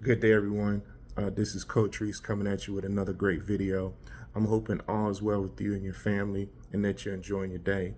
Good day, everyone. This is Coach Reese coming at you with another great video. I'm hoping all is well with you and your family and that you're enjoying your day.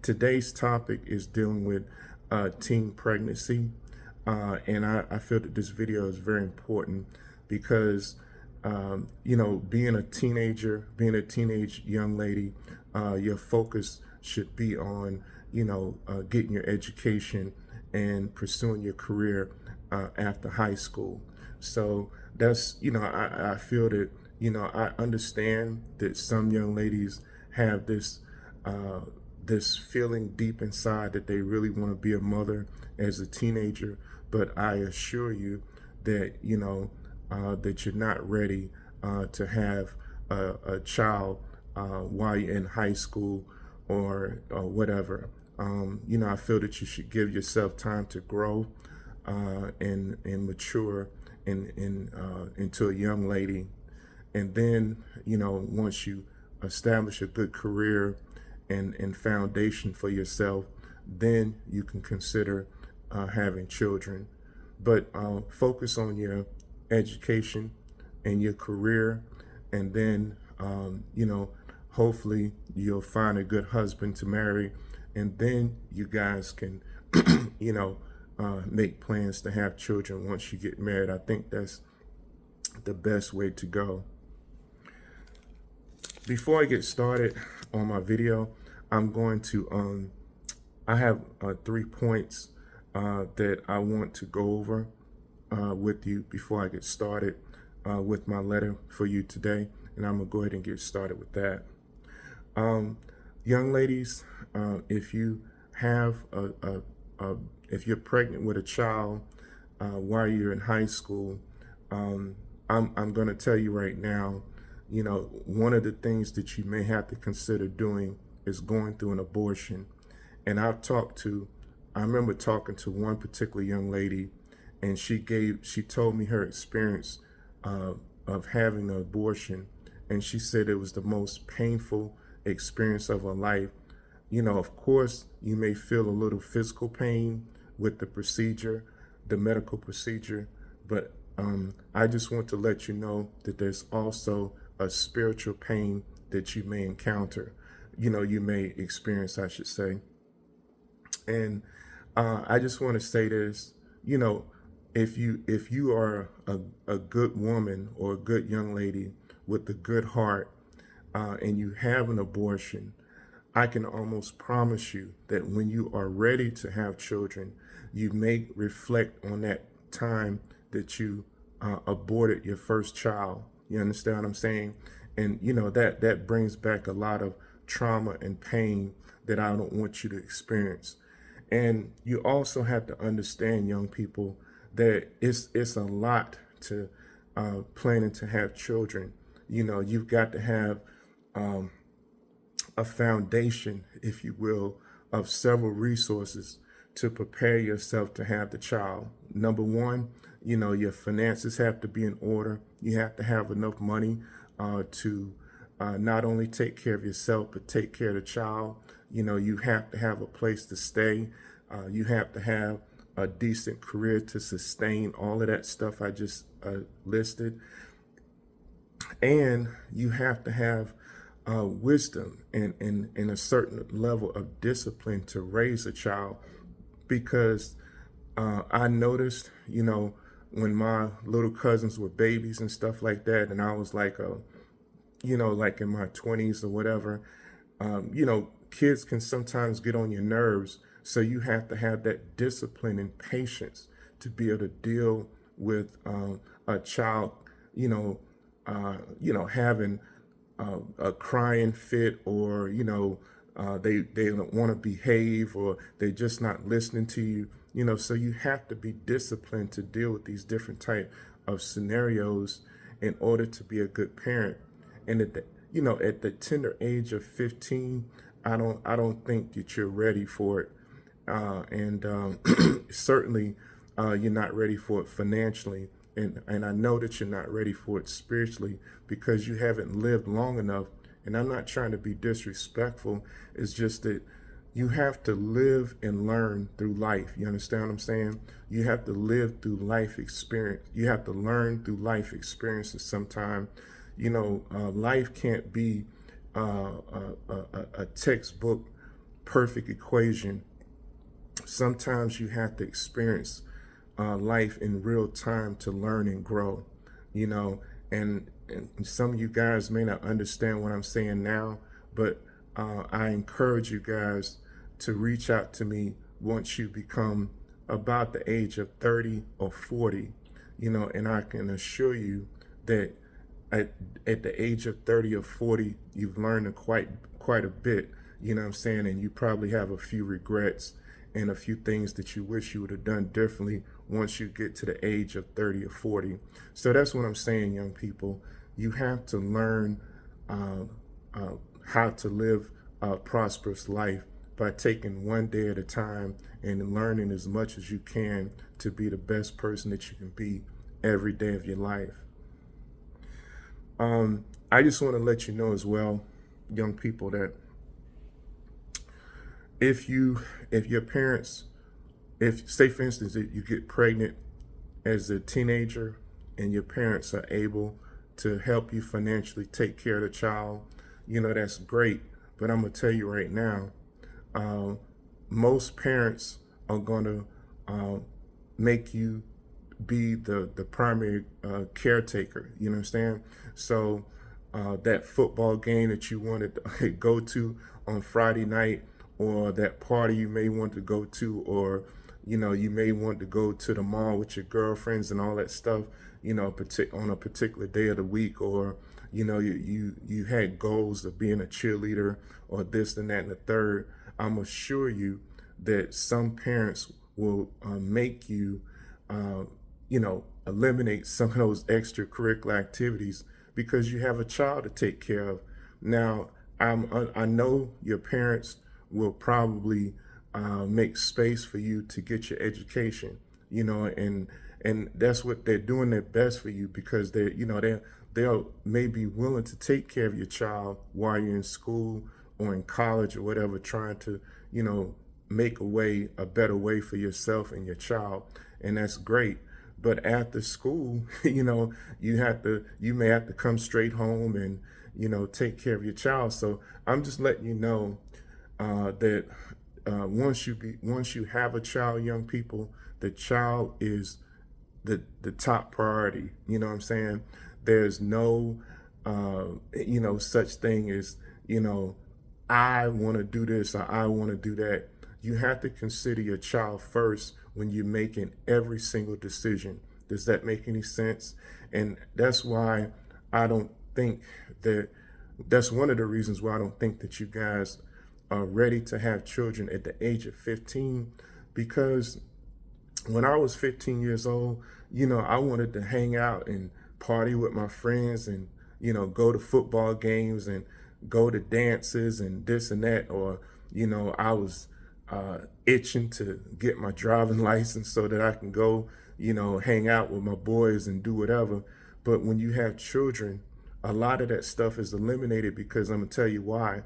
Today's topic is dealing with teen pregnancy. And I feel that this video is very important because, being a teenager, being a teenage young lady, your focus should be on, getting your education and pursuing your career after high school. So that's, I feel that, I understand that some young ladies have uh, this feeling deep inside that they really want to be a mother as a teenager. But I assure you that, that you're not ready to have a child while you're in high school or whatever. I feel that you should give yourself time to grow and mature into a young lady. And then, once you establish a good career and foundation for yourself, then you can consider having children. But focus on your education and your career, and then, hopefully you'll find a good husband to marry, and then you guys can, make plans to have children once you get married. I think that's the best way to go. Before I get started on my video, I'm going to, I have 3 points that I want to go over with you before I get started with my letter for you today. And I'm going to go ahead and get started with that. Young ladies, if you have if you're pregnant with a child while you're in high school, I'm going to tell you right now, one of the things that you may have to consider doing is going through an abortion. And I remember talking to one particular young lady, and she told me her experience of having an abortion, and she said it was the most painful experience of her life. Of course, you may feel a little physical pain with the procedure, the medical procedure, but I just want to let you know that there's also a spiritual pain that you may encounter, you may experience, I should say. And I just want to say this, if you are a good woman or a good young lady with a good heart, and you have an abortion, I can almost promise you that when you are ready to have children, you may reflect on that time that you aborted your first child. You understand what I'm saying? And that brings back a lot of trauma and pain that I don't want you to experience. And you also have to understand, young people, that it's a lot to planning to have children. You've got to have a foundation, if you will, of several resources to prepare yourself to have the child. Number one, your finances have to be in order. You have to have enough money to not only take care of yourself, but take care of the child. You have to have a place to stay. You have to have a decent career to sustain all of that stuff I just listed. And you have to have wisdom and a certain level of discipline to raise a child. Because I noticed, when my little cousins were babies and stuff like that, and I was like, like in my 20s or whatever, kids can sometimes get on your nerves. So you have to have that discipline and patience to be able to deal with a child, having a crying fit, or they don't want to behave, or they're just not listening to you. So you have to be disciplined to deal with these different type of scenarios in order to be a good parent. And at the tender age of 15, I don't think that you're ready for it. And certainly you're not ready for it financially. And I know that you're not ready for it spiritually because you haven't lived long enough. And I'm not trying to be disrespectful. It's just that you have to live and learn through life. You understand what I'm saying? You have to live through life experience. You have to learn through life experiences sometime. Life can't be a textbook perfect equation. Sometimes you have to experience life in real time to learn and grow, you know. And some of you guys may not understand what I'm saying now, but I encourage you guys to reach out to me once you become about the age of 30 or 40, and I can assure you that at, at the age of 30 or 40, you've learned quite a bit, you know what I'm saying? And you probably have a few regrets and a few things that you wish you would have done differently once you get to the age of 30 or 40. So that's what I'm saying, young people. You have to learn uh, uh, how to live a prosperous life by taking one day at a time and learning as much as you can to be the best person that you can be every day of your life. I just want to let you know as well, young people, that if your parents, if say for instance that you get pregnant as a teenager and your parents are able to help you financially take care of the child, that's great. But I'm gonna tell you right now, uh, most parents are gonna uh, make you be the primary caretaker. You know what I'm saying? So that football game that you wanted to go to on Friday night, or that party you may want to go to, or you may want to go to the mall with your girlfriends and all that stuff. On a particular day of the week, or you had goals of being a cheerleader or this and that and the third. I'm assure you that some parents will make you uh, eliminate some of those extracurricular activities because you have a child to take care of. Now, I know your parents will probably make space for you to get your education, and that's what they're doing their best for you, because they'll maybe willing to take care of your child while you're in school or in college or whatever, trying to make a better way for yourself and your child, and that's great. But after school, you may have to come straight home and take care of your child. So I'm just letting you know that once you have a child, young people, the child is the top priority. You know what I'm saying? There's no such thing as I want to do this or I want to do that. You have to consider your child first when you're making every single decision. Does that make any sense? And that's why I don't think that that's one of the reasons why I don't think that you guys are ready to have children at the age of 15. Because when I was 15 years old, I wanted to hang out and party with my friends and, go to football games and go to dances and this and that. Or, I was itching to get my driving license so that I can go, hang out with my boys and do whatever. But when you have children, a lot of that stuff is eliminated, because I'm going to tell you why.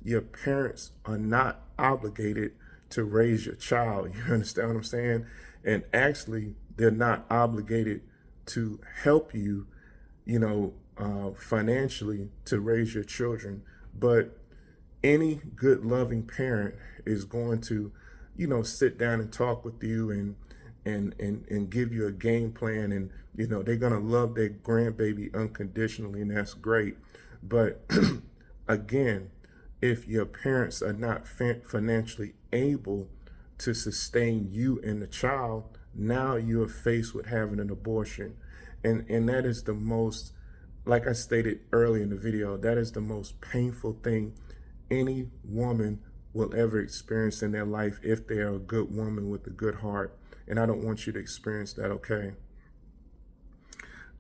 Your parents are not obligated to raise your child. You understand what I'm saying? And actually, they're not obligated to help you, financially to raise your children. But any good, loving parent is going to, sit down and talk with you and give you a game plan, and they're gonna love their grandbaby unconditionally, and that's great. But again, if your parents are not financially able to sustain you and the child, now you're faced with having an abortion. And that is the most, like I stated earlier in the video, that is the most painful thing any woman will ever experience in their life, if they are a good woman with a good heart. And I don't want you to experience that, okay?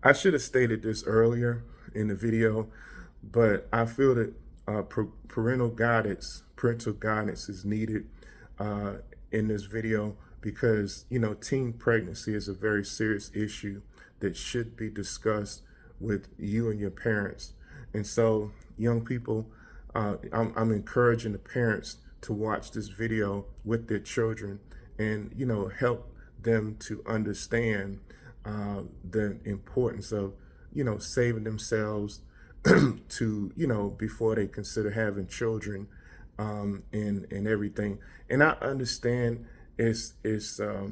I should have stated this earlier in the video, but I feel that parental guidance is needed uh, in this video, because teen pregnancy is a very serious issue that should be discussed with you and your parents. And so, young people, I'm encouraging the parents to watch this video with their children and, help them to understand the importance of, saving themselves to, before they consider having children, and everything. And I understand it's a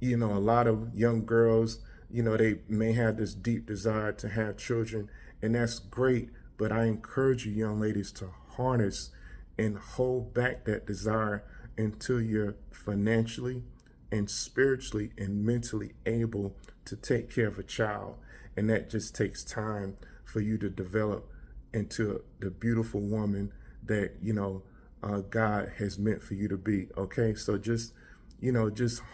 lot of young girls, they may have this deep desire to have children, and that's great. But I encourage you, young ladies, to harness and hold back that desire until you're financially and spiritually and mentally able to take care of a child. And that just takes time for you to develop into the beautiful woman that, God has meant for you to be. Okay. So just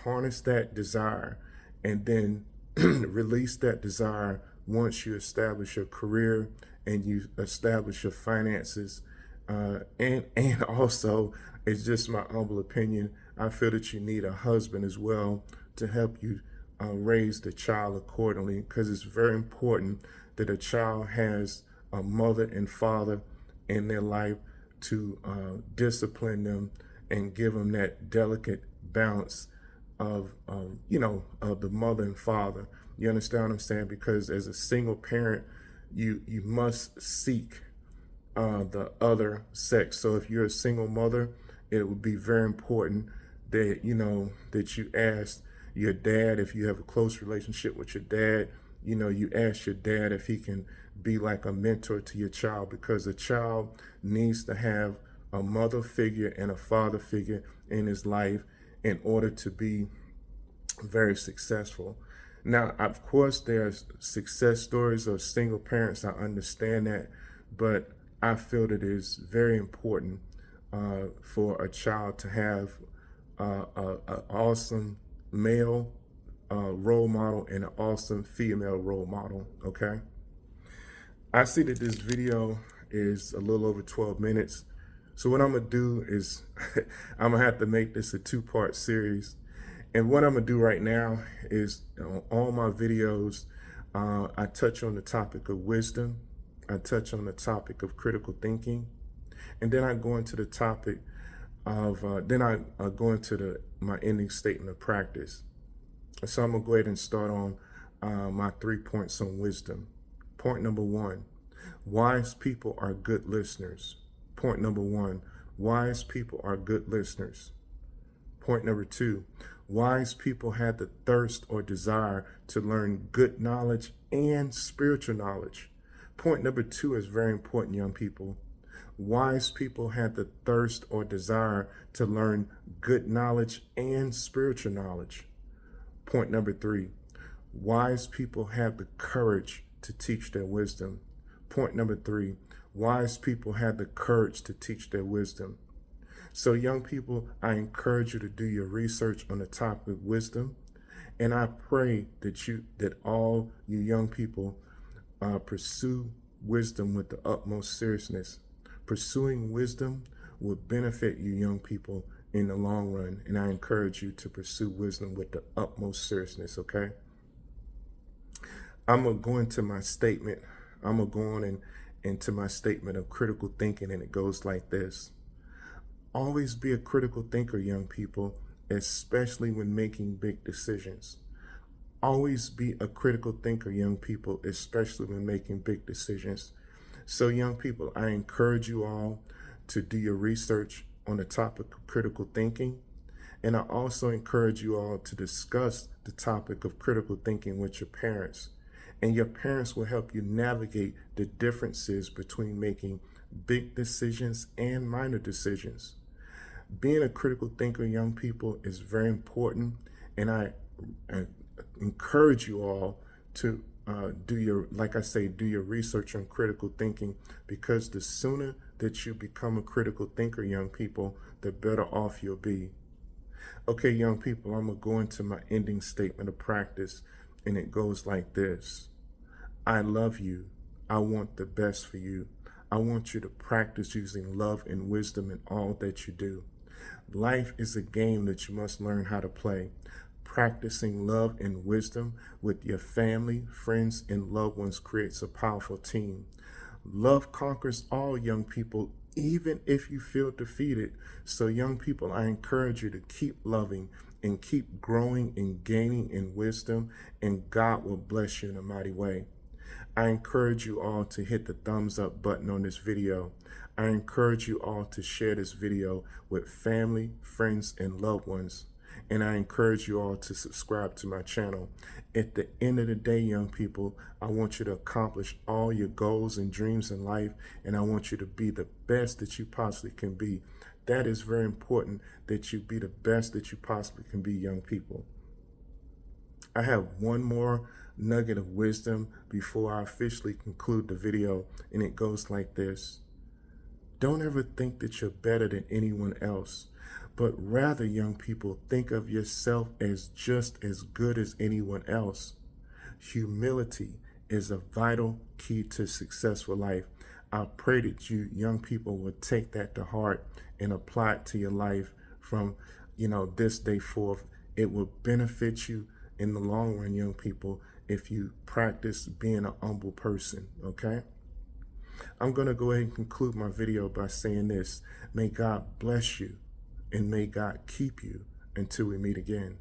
harness that desire, and then release that desire once you establish your career and you establish your finances. And also, it's just my humble opinion, I feel that you need a husband as well to help you raise the child accordingly, because it's very important that a child has a mother and father in their life to discipline them and give them that delicate balance of the mother and father. You understand what I'm saying? Because as a single parent, you must seek the other sex. So if you're a single mother, it would be very important that that you ask your dad, if you have a close relationship with your dad, you ask your dad if he can be like a mentor to your child, because a child needs to have a mother figure and a father figure in his life in order to be very successful. Now, of course, there's success stories of single parents. I understand that, but I feel that it is very important for a child to have an awesome male role model and an awesome female role model. Okay. I see that this video is a little over 12 minutes. So what I'm going to do is I'm going to have to make this a 2-part series. And what I'm going to do right now is on all my videos, I touch on the topic of wisdom. I touch on the topic of critical thinking. And then I go into the topic of, I go into my ending statement of practice. So I'm going to go ahead and start on my 3 points on wisdom. Point number 1, wise people are good listeners. Point number 1, wise people are good listeners. Point number 2, wise people have the thirst or desire to learn good knowledge and spiritual knowledge. Point number 2 is very important, young people. Wise people have the thirst or desire to learn good knowledge and spiritual knowledge. Point number 3, wise people have the courage to teach their wisdom. Point number 3, wise people have the courage to teach their wisdom. So young people, I encourage you to do your research on the topic of wisdom. And I pray that all you young people pursue wisdom with the utmost seriousness. Pursuing wisdom will benefit you young people in the long run. And I encourage you to pursue wisdom with the utmost seriousness, okay? I'm going to go into my statement. I'm going to go on into my statement of critical thinking, and it goes like this. Always be a critical thinker, young people, especially when making big decisions. Always be a critical thinker, young people, especially when making big decisions. So, young people, I encourage you all to do your research on the topic of critical thinking. And I also encourage you all to discuss the topic of critical thinking with your parents. And your parents will help you navigate the differences between making big decisions and minor decisions. Being a critical thinker, young people, is very important. And I encourage you all to do your research on critical thinking, because the sooner that you become a critical thinker, young people, the better off you'll be. Okay, young people, I'm going to go into my ending statement of practice, and it goes like this. I love you. I want the best for you. I want you to practice using love and wisdom in all that you do. Life is a game that you must learn how to play. Practicing love and wisdom with your family, friends, and loved ones creates a powerful team. Love conquers all, young people, even if you feel defeated. So, young people, I encourage you to keep loving and keep growing and gaining in wisdom, and God will bless you in a mighty way. I encourage you all to hit the thumbs up button on this video. I encourage you all to share this video with family, friends, and loved ones. And I encourage you all to subscribe to my channel. At the end of the day, young people, I want you to accomplish all your goals and dreams in life, and I want you to be the best that you possibly can be. That is very important, that you be the best that you possibly can be, young people. I have one more nugget of wisdom before I officially conclude the video, and it goes like this. Don't ever think that you're better than anyone else, but rather, young people, think of yourself as just as good as anyone else. Humility is a vital key to successful life. I pray that you young people will take that to heart and apply it to your life from, this day forth. It will benefit you in the long run, young people, if you practice being an humble person, okay? I'm going to go ahead and conclude my video by saying this. May God bless you, and may God keep you until we meet again.